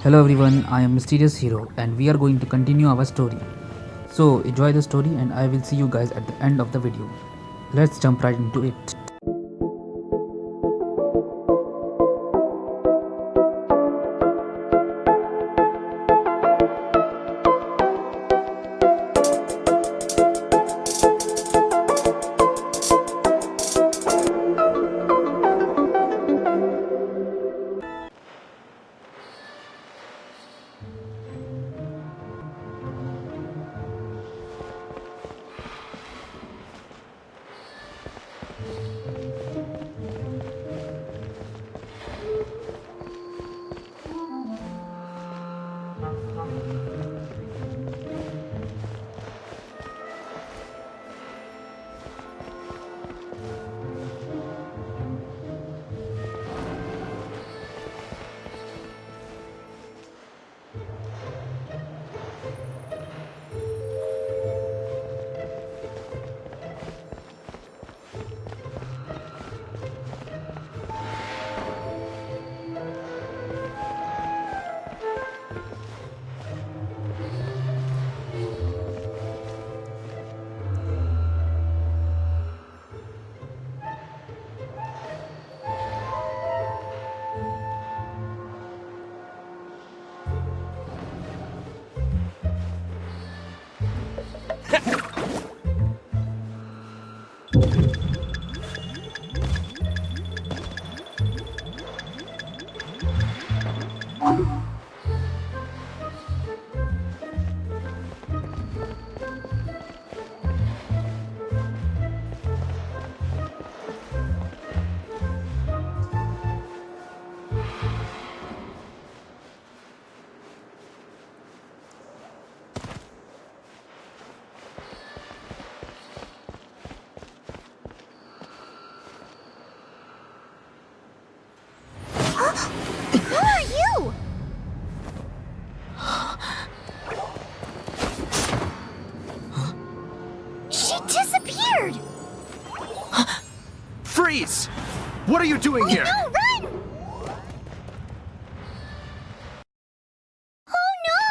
Hello everyone, I am Mysterious Hero and we are going to continue our story. So enjoy the story and I will see you guys at the end of the video. Let's jump right into it. Who are you? She disappeared! Freeze! What are you doing here? No, run! Oh no!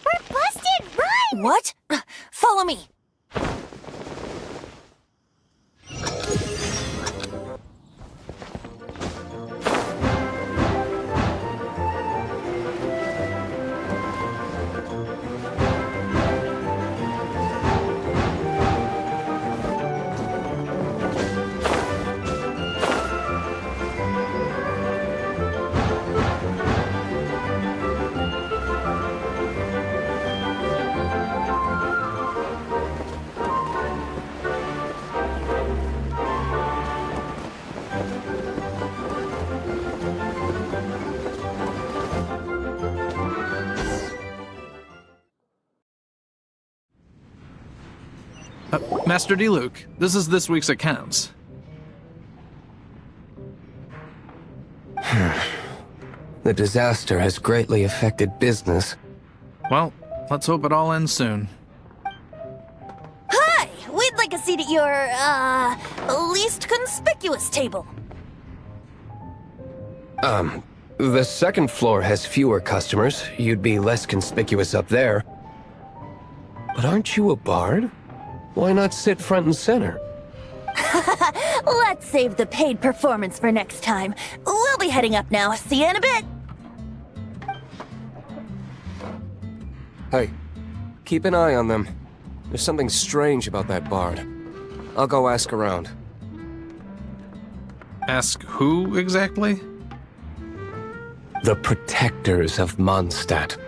We're busted! Run! What? Follow me. Master D. Luke, this is this week's accounts. The disaster has greatly affected business. Well, let's hope it all ends soon. Hi! We'd like a seat at your, least conspicuous table. The second floor has fewer customers. You'd be less conspicuous up there. But aren't you a bard? Why not sit front and center? Let's save the paid performance for next time. We'll be heading up now. See you in a bit. Hey, keep an eye on them. There's something strange about that bard. I'll go ask around. Ask who exactly? The protectors of Mondstadt.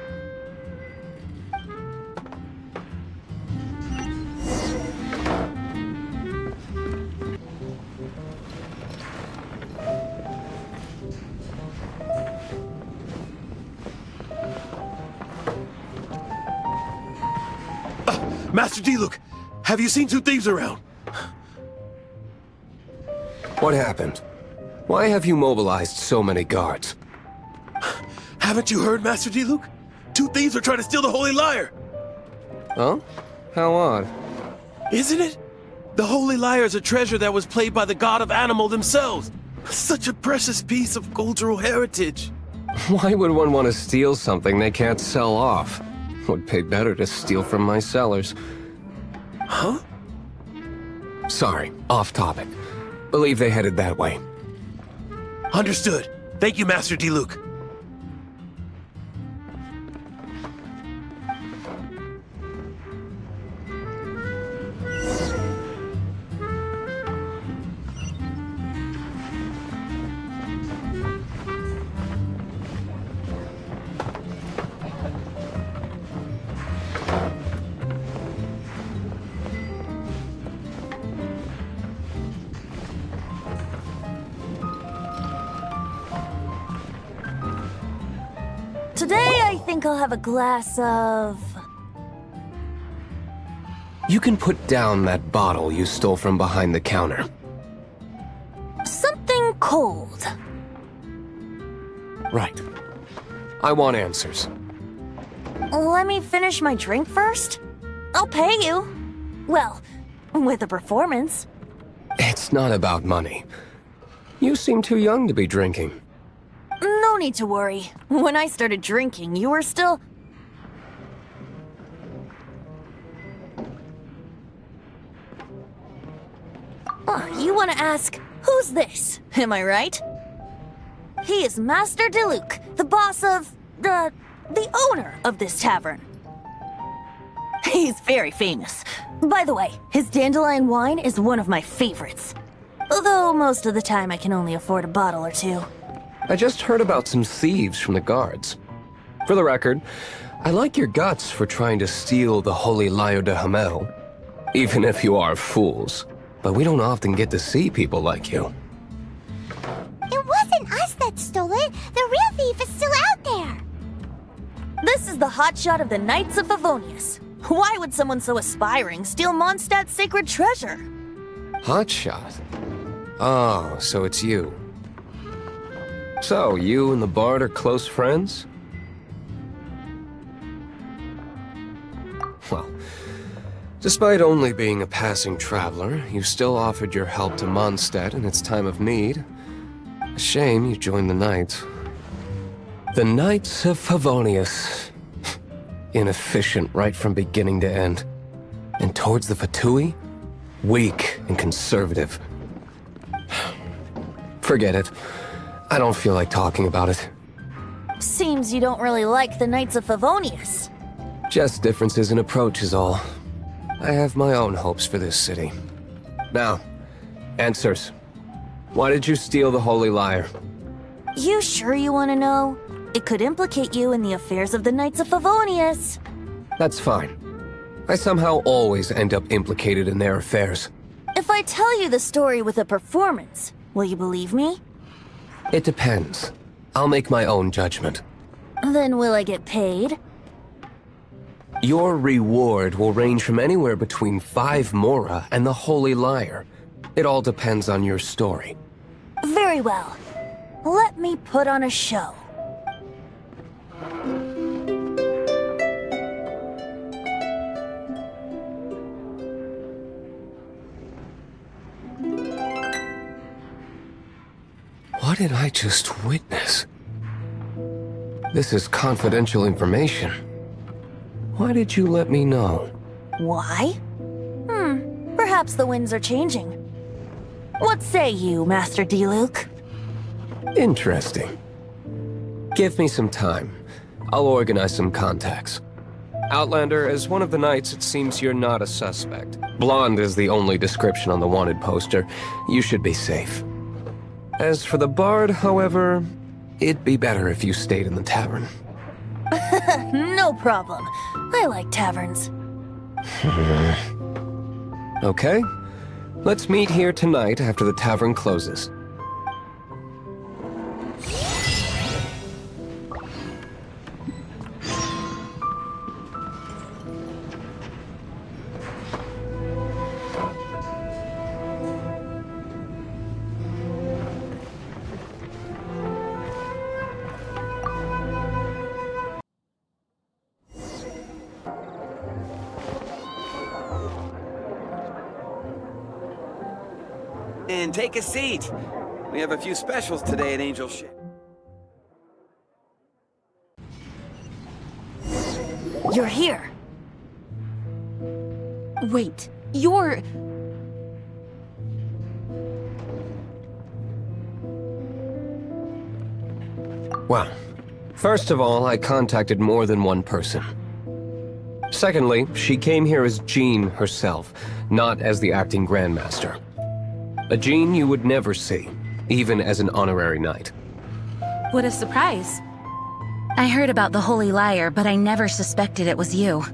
Master D. Luke, have you seen two thieves around? What happened? Why have you mobilized so many guards? Haven't you heard, Master D. Luke? Two thieves are trying to steal the Holy Lyre! Huh? How odd. Isn't it? The Holy Lyre is a treasure that was played by the god of animal themselves. Such a precious piece of cultural heritage. Why would one want to steal something they can't sell off? Would pay better to steal from my sellers. Huh? Sorry, off topic. Believe they headed that way. Understood. Thank you, Master D-Luke. Today, I think I'll have a glass of... You can put down that bottle you stole from behind the counter. something cold. Right. I want answers. Let me finish my drink first. I'll pay you. Well, with a performance. It's not about money. You seem too young to be drinking. No need to worry. When I started drinking, you were still... You want to ask, who's this? Am I right? He is Master DeLuke, the boss of... the owner of this tavern. He's very famous. By the way, his dandelion wine is one of my favorites. Although most of the time I can only afford a bottle or two. I just heard about some thieves from the guards. For the record, I like your guts for trying to steal the Holy Lyre de Hamel. Even if you are fools. But we don't often get to see people like you. It wasn't us that stole it. The real thief is still out there. This is the hotshot of the Knights of Favonius. Why would someone so aspiring steal Mondstadt's sacred treasure? Hotshot? Oh, so it's you. So, you and the Bard are close friends? Well, despite only being a passing traveler, you still offered your help to Mondstadt in its time of need. A shame you joined the Knights. The Knights of Favonius. Inefficient right from beginning to end. And towards the Fatui, weak and conservative. Forget it. I don't feel like talking about it. Seems you don't really like the Knights of Favonius. Just differences in approach is all. I have my own hopes for this city. Now, answers. Why did you steal the Holy Lyre? You sure you want to know? It could implicate you in the affairs of the Knights of Favonius. That's fine. I somehow always end up implicated in their affairs. If I tell you the story with a performance, will you believe me? It depends. I'll make my own judgment. Then will I get paid? Your reward will range from anywhere between 5 Mora and the Holy Lyre. It all depends on your story. Very well. Let me put on a show. What did I just witness? This is confidential information. Why did you let me know? Why? Perhaps the winds are changing. What say you, Master D-Luke? Interesting. Give me some time. I'll organize some contacts. Outlander, as one of the knights, it seems you're not a suspect. Blonde is the only description on the wanted poster. You should be safe. As for the Bard, however, it'd be better if you stayed in the tavern. No problem. I like taverns. Okay. Let's meet here tonight after the tavern closes. And take a seat. We have a few specials today at Angel Ship. You're here. Wait, you're... Well, first of all, I contacted more than one person. Secondly, she came here as Jean herself, not as the acting Grandmaster. A Jean you would never see, even as an honorary knight. What a surprise. I heard about the Holy Lyre, but I never suspected it was you.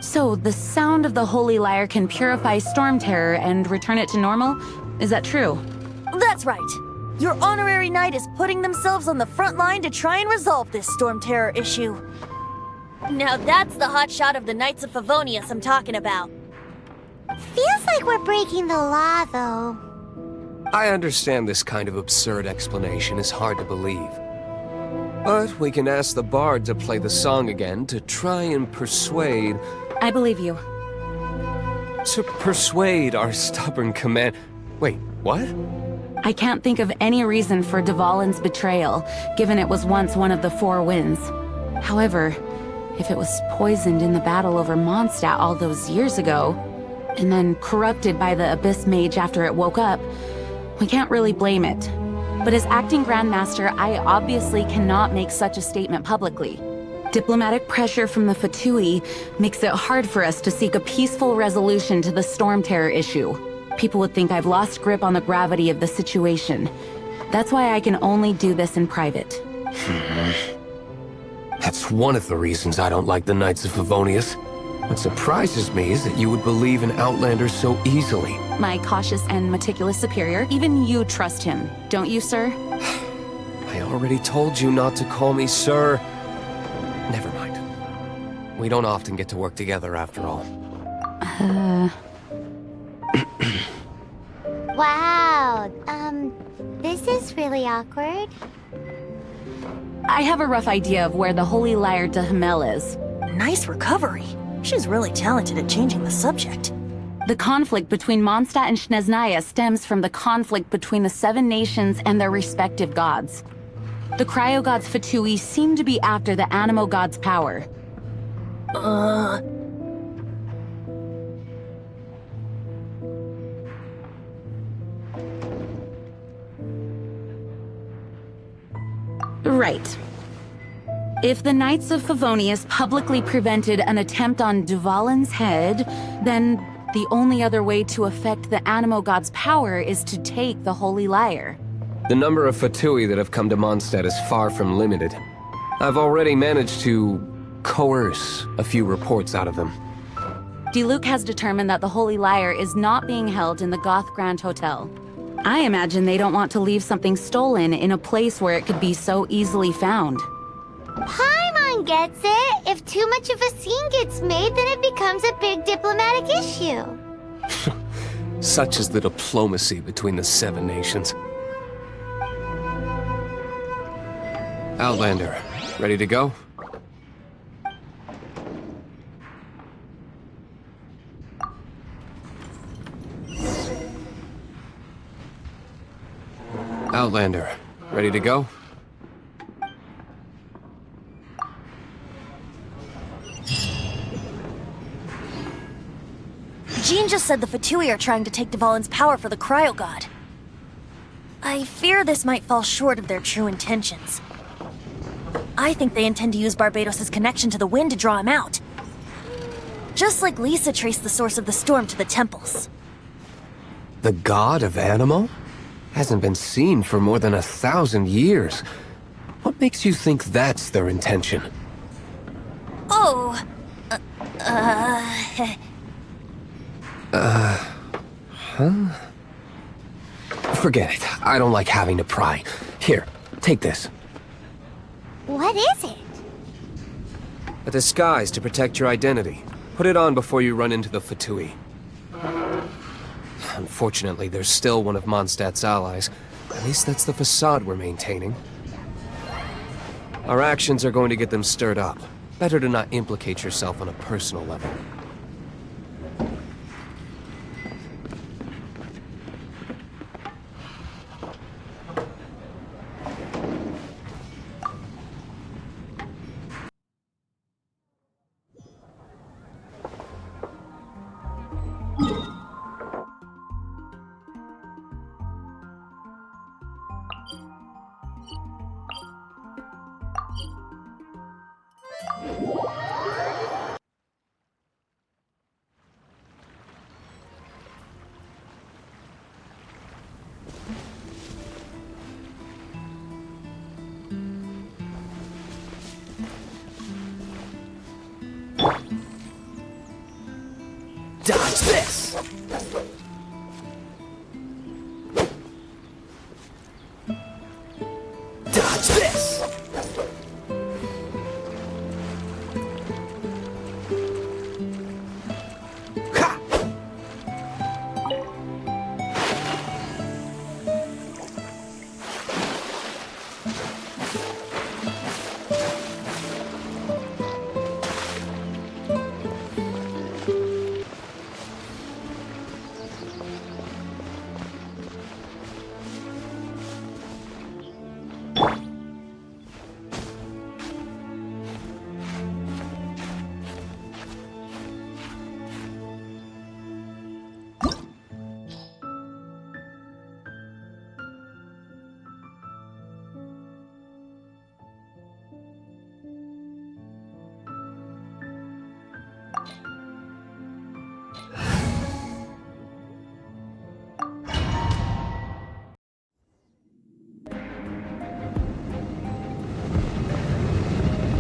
So, the sound of the Holy Lyre can purify Storm Terror and return it to normal? Is that true? That's right. Your honorary knight is putting themselves on the front line to try and resolve this Storm Terror issue. Now that's the hotshot of the Knights of Favonius I'm talking about. Feels like we're breaking the law, though. I understand this kind of absurd explanation is hard to believe. But we can ask the bard to play the song again to try and persuade... I believe you. To persuade our stubborn command... Wait, what? I can't think of any reason for Dvalin's betrayal, given it was once one of the Four Winds. However, if it was poisoned in the battle over Mondstadt all those years ago, and then corrupted by the Abyss Mage after it woke up, we can't really blame it. But as acting Grandmaster, I obviously cannot make such a statement publicly. Diplomatic pressure from the Fatui makes it hard for us to seek a peaceful resolution to the Storm Terror issue. People would think I've lost grip on the gravity of the situation. That's why I can only do this in private. That's one of the reasons I don't like the Knights of Favonius. What surprises me is that you would believe in Outlanders so easily. My cautious and meticulous superior, even you trust him, don't you, sir? I already told you not to call me sir. Never mind. We don't often get to work together after all. Wow, this is really awkward. I have a rough idea of where the Holy Lyre de Himmel is. Nice recovery. She's really talented at changing the subject. The conflict between Mondstadt and Snezhnaya stems from the conflict between the Seven Nations and their respective gods. The cryo-gods Fatui seem to be after the Animo god's power. Right. If the Knights of Favonius publicly prevented an attempt on Dvalin's head, then the only other way to affect the Animo god's power is to take the Holy Lyre. The number of Fatui that have come to Mondstadt is far from limited. I've already managed to coerce a few reports out of them. Diluc has determined that the Holy Lyre is not being held in the Goth Grand Hotel. I imagine they don't want to leave something stolen in a place where it could be so easily found. Paimon gets it. If too much of a scene gets made, then it becomes a big diplomatic issue. Such is the diplomacy between the Seven Nations. Outlander, ready to go? Outlander, ready to go? Jean just said the Fatui are trying to take Dvalin's power for the Cryo God. I fear this might fall short of their true intentions. I think they intend to use Barbados' connection to the wind to draw him out. Just like Lisa traced the source of the storm to the temples. The god of Animo? Hasn't been seen for more than 1,000 years. What makes you think that's their intention? Oh, Forget it. I don't like having to pry. Here, take this. What is it? A disguise to protect your identity. Put it on before you run into the Fatui. Unfortunately, there's still one of Mondstadt's allies. At least that's the facade we're maintaining. Our actions are going to get them stirred up. Better to not implicate yourself on a personal level. Dodge this! Dodge this! Ha!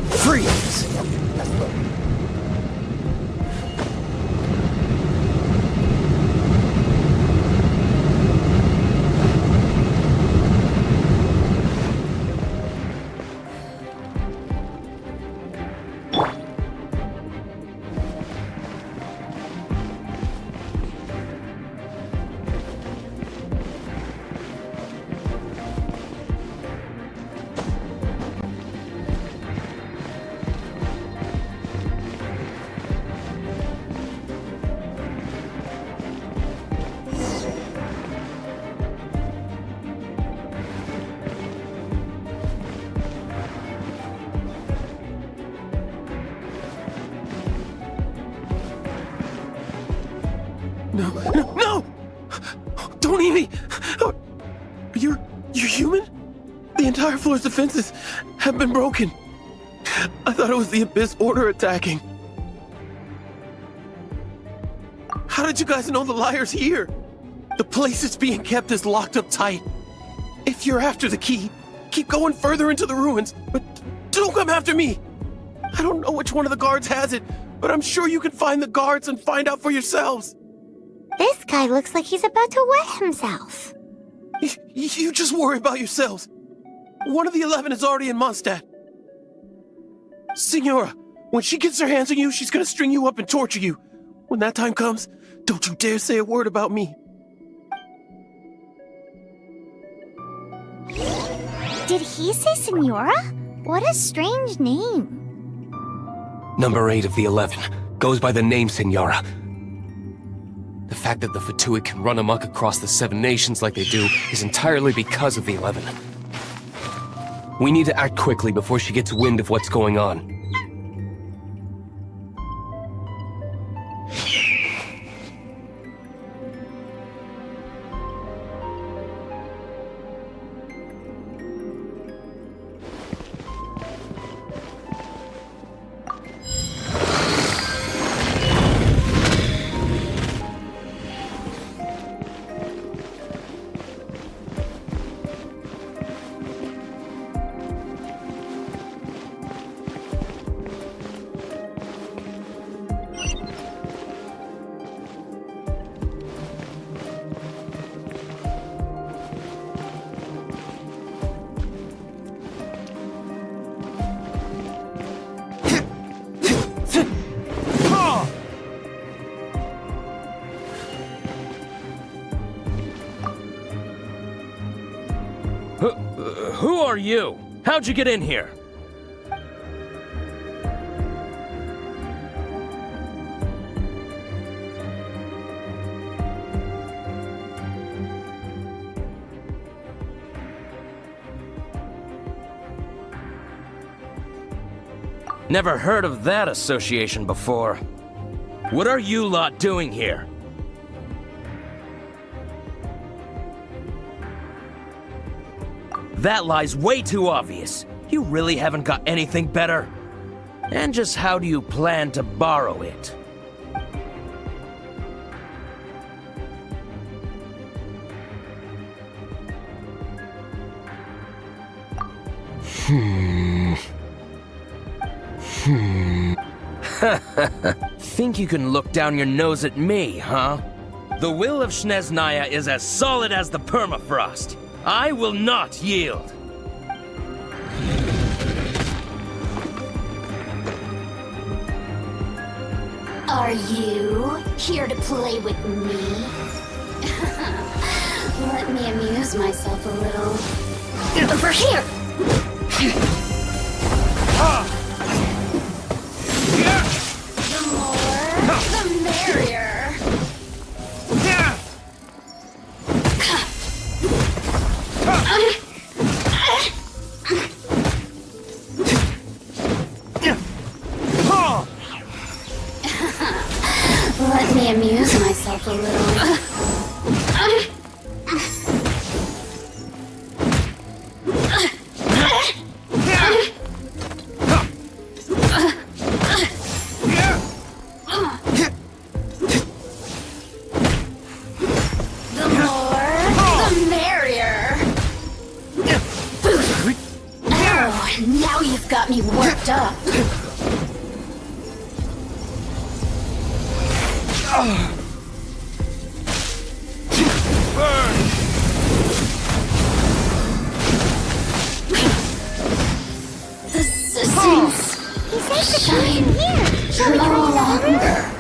Freeze! No, no, no! Don't eat me! You're human? The entire floor's defenses have been broken. I thought it was the Abyss Order attacking. How did you guys know the liar's here? The place it's being kept is locked up tight. If you're after the key, keep going further into the ruins, but don't come after me. I don't know which one of the guards has it, but I'm sure you can find the guards and find out for yourselves. This guy looks like he's about to wet himself. You just worry about yourselves. One of the 11 is already in Mondstadt. Signora, when she gets her hands on you, she's gonna string you up and torture you. When that time comes, don't you dare say a word about me. Did he say Senora? What a strange name. Number 8 of the 11 goes by the name Senora. The fact that the Fatui can run amok across the 7 nations like they do is entirely because of the 11. We need to act quickly before she gets wind of what's going on. Who are you? How'd you get in here? Never heard of that association before. What are you lot doing here? That lie's way too obvious. You really haven't got anything better? And just how do you plan to borrow it? Think you can look down your nose at me, huh? The will of Snezhnaya is as solid as the permafrost. I will not yield. Are you here to play with me? Let me amuse myself a little. Over here! The more, the merrier. Let me amuse myself a little. The more, the merrier. Oh, now you've got me worked up. The sissies. He says to shine here. Shall we try another room?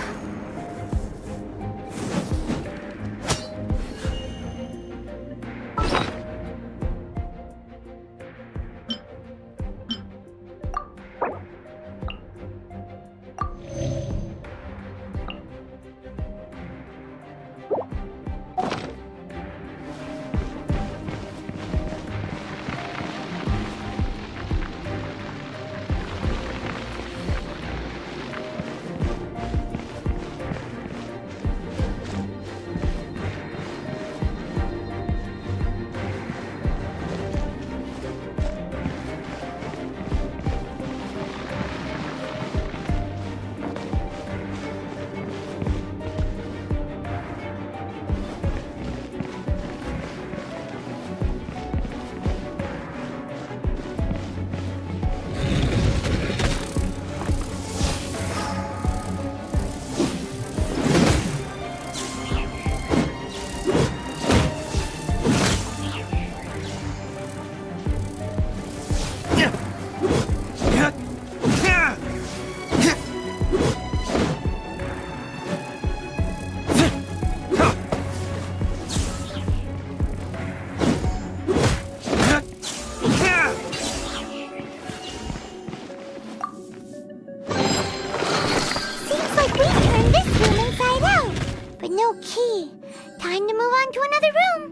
No key. Time to move on to another room.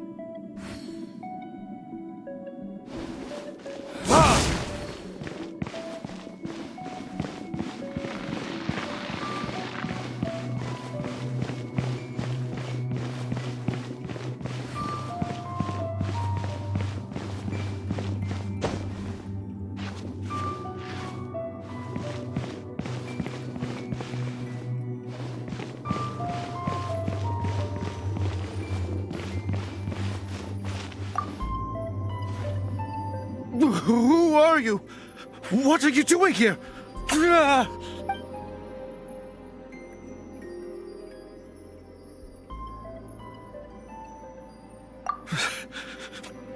Who are you? What are you doing here?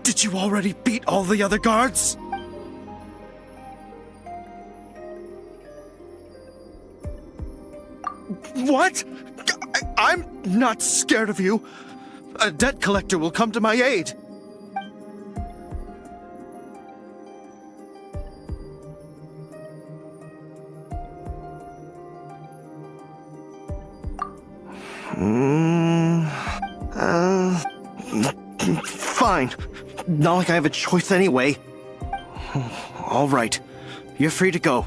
Did you already beat all the other guards? What? I'm not scared of you. A debt collector will come to my aid. Fine. Not like I have a choice anyway. All right. You're free to go.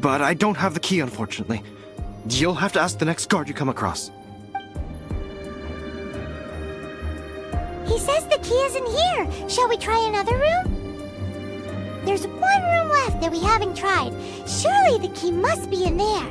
But I don't have the key, unfortunately. You'll have to ask the next guard you come across. He says the key isn't here. Shall we try another room? There's one room left that we haven't tried. Surely the key must be in there.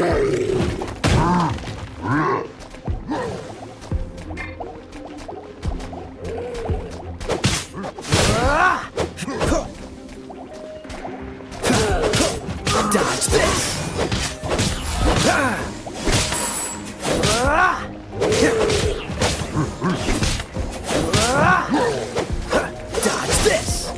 Dodge this! Dodge this!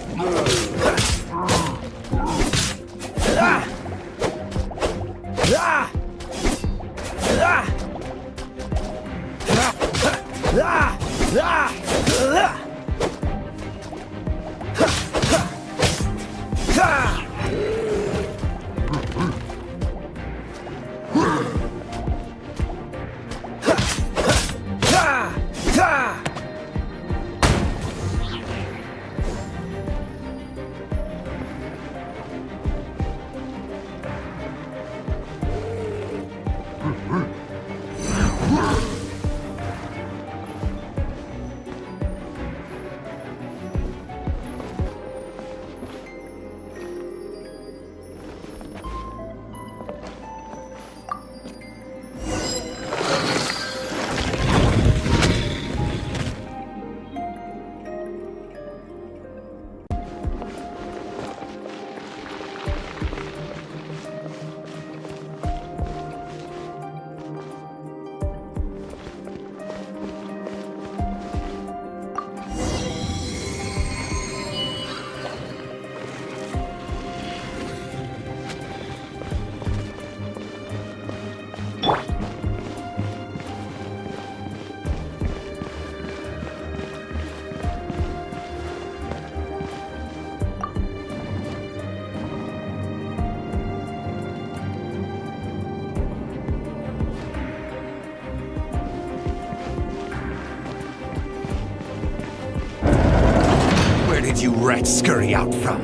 Did you rats scurry out from?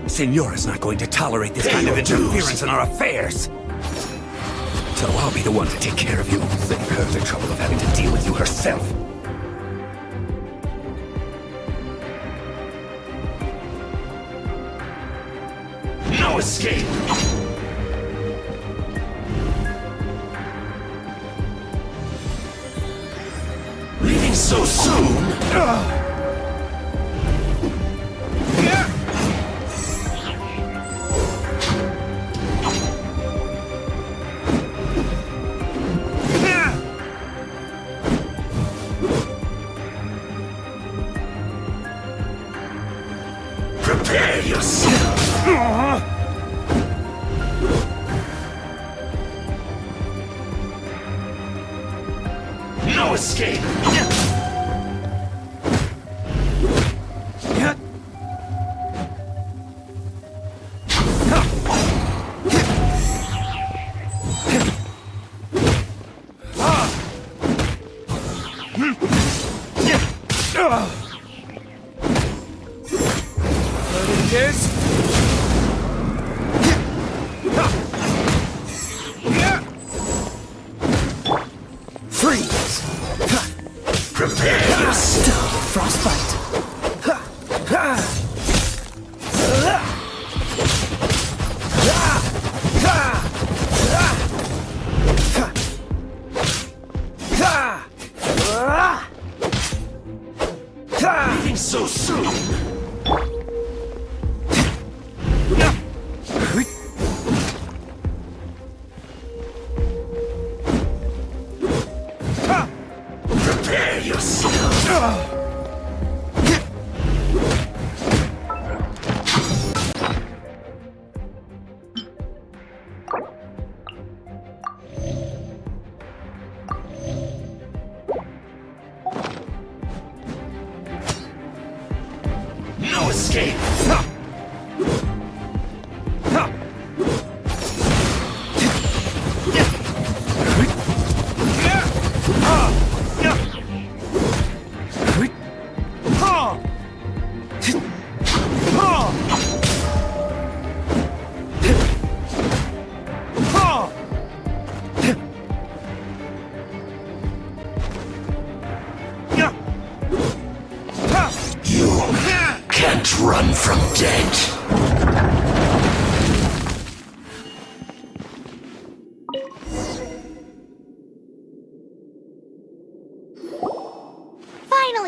Senora's not going to tolerate this kind of interference in our affairs. So I'll be the one to take care of you. Save her the trouble of having to deal with you herself. No escape! Leaving so soon? Prepare yourself! No escape! Freeze! Prepare yourself! Frostbite! Leaving so soon? Prepare yourself! No escape! You can't run from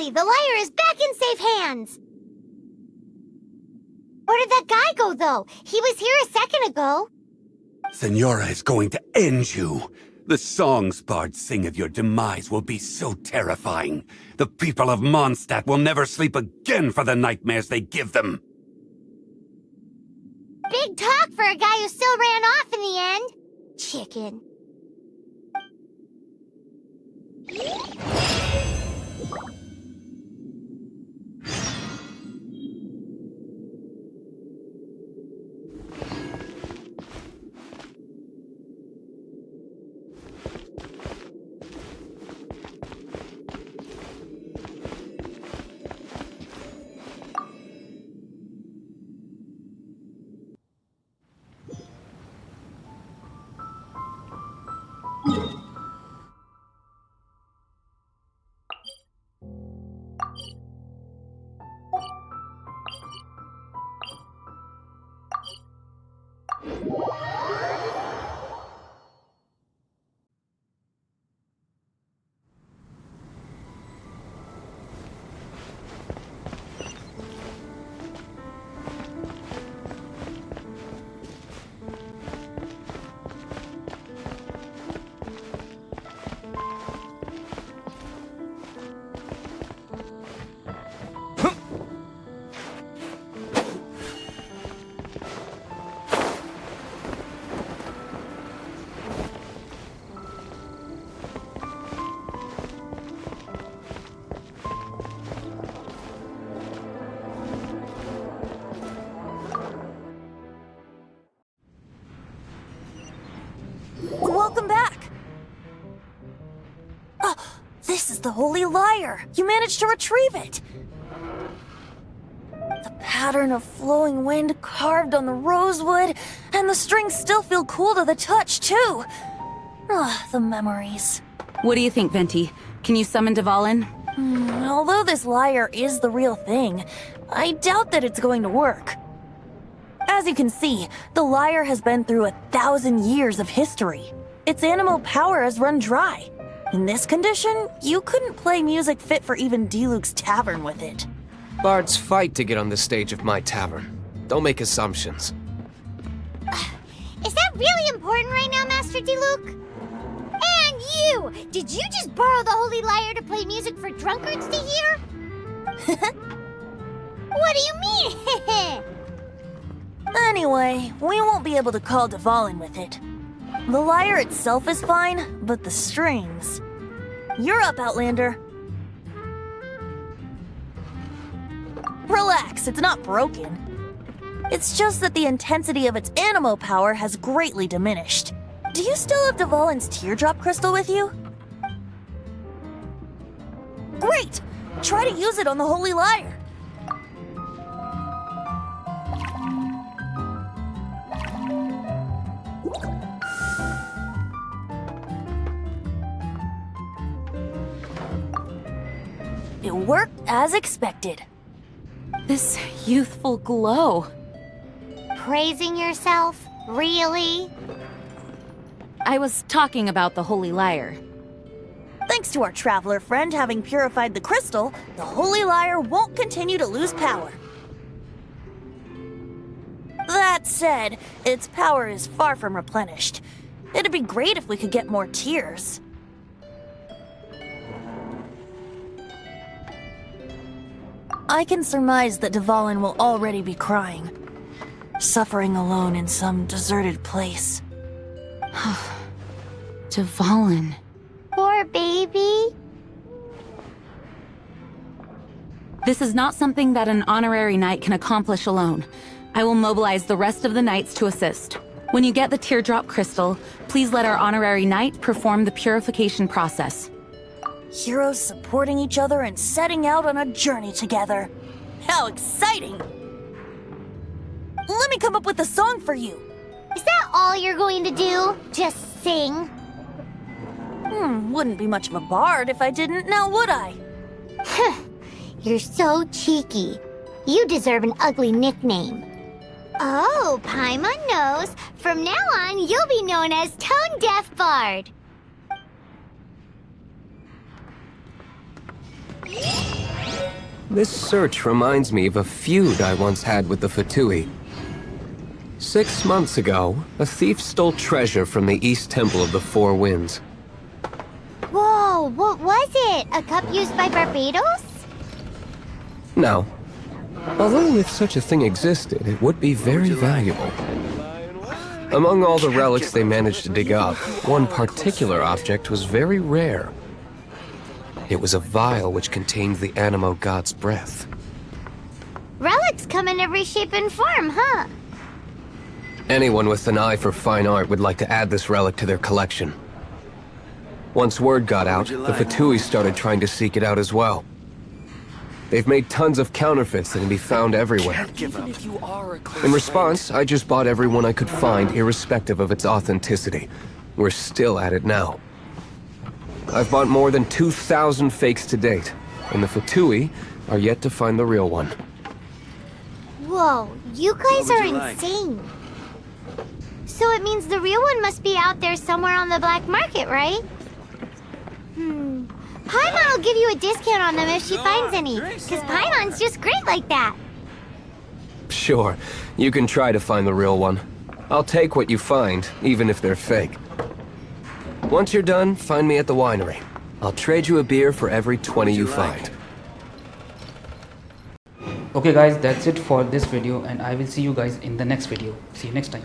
Finally, the lyre is back in safe hands! Where did that guy go, though? He was here a second ago. Senora is going to end you. The songs bards sing of your demise will be so terrifying. The people of Mondstadt will never sleep again for the nightmares they give them. Big talk for a guy who still ran off in the end. Chicken. Welcome back! Oh, this is the Holy Lyre! You managed to retrieve it! The pattern of flowing wind carved on the rosewood, and the strings still feel cool to the touch, too! Ah, the memories. What do you think, Venti? Can you summon Dvalin? Although this lyre is the real thing, I doubt that it's going to work. As you can see, the lyre has been through 1,000 years of history. Its animal power has run dry. In this condition, you couldn't play music fit for even Diluc's tavern with it. Bards fight to get on the stage of my tavern. Don't make assumptions. Is that really important right now, Master Diluc? And you! Did you just borrow the Holy Lyre to play music for drunkards to hear? What do you mean? Anyway, we won't be able to call Dvalin with it. The lyre itself is fine, but the strings... You're up, Outlander. Relax, it's not broken. It's just that the intensity of its animo power has greatly diminished. Do you still have Dvalin's teardrop crystal with you? Great! Try to use it on the Holy Lyre. It worked as expected. This youthful glow. Praising yourself? Really? I was talking about the Holy Lyre. Thanks to our traveler friend having purified the crystal, the Holy Lyre won't continue to lose power. That said, its power is far from replenished. It'd be great if we could get more tears. I can surmise that Dvalin will already be crying, suffering alone in some deserted place. Dvalin. Poor baby. This is not something that an honorary knight can accomplish alone. I will mobilize the rest of the knights to assist. When you get the teardrop crystal, please let our honorary knight perform the purification process. Heroes supporting each other and setting out on a journey together. How exciting! Let me come up with a song for you. Is that all you're going to do? Just sing? Wouldn't be much of a bard if I didn't, now would I? You're so cheeky. You deserve an ugly nickname. Oh, Paimon knows. From now on, you'll be known as Tone Deaf Bard. This search reminds me of a feud I once had with the Fatui. 6 months ago, a thief stole treasure from the East Temple of the Four Winds. Whoa, what was it? A cup used by Barbados? No. Although if such a thing existed, it would be very valuable. Among all the relics they managed to dig up, one particular object was very rare. It was a vial which contained the Animo god's breath. Relics come in every shape and form, huh? Anyone with an eye for fine art would like to add this relic to their collection. Once word got out, the Fatui started trying to seek it out as well. They've made tons of counterfeits that can be found everywhere. In response, I just bought every one I could find, irrespective of its authenticity. We're still at it now. I've bought more than 2,000 fakes to date, and the Fatui are yet to find the real one. Whoa, you guys are insane. So it means the real one must be out there somewhere on the black market, right? Paimon will give you a discount on them if she finds any, because Paimon's just great like that. Sure, you can try to find the real one. I'll take what you find, even if they're fake. Once you're done, find me at the winery. I'll trade you a beer for every 20 you find. Okay guys, that's it for this video, and I will see you guys in the next video. See you next time.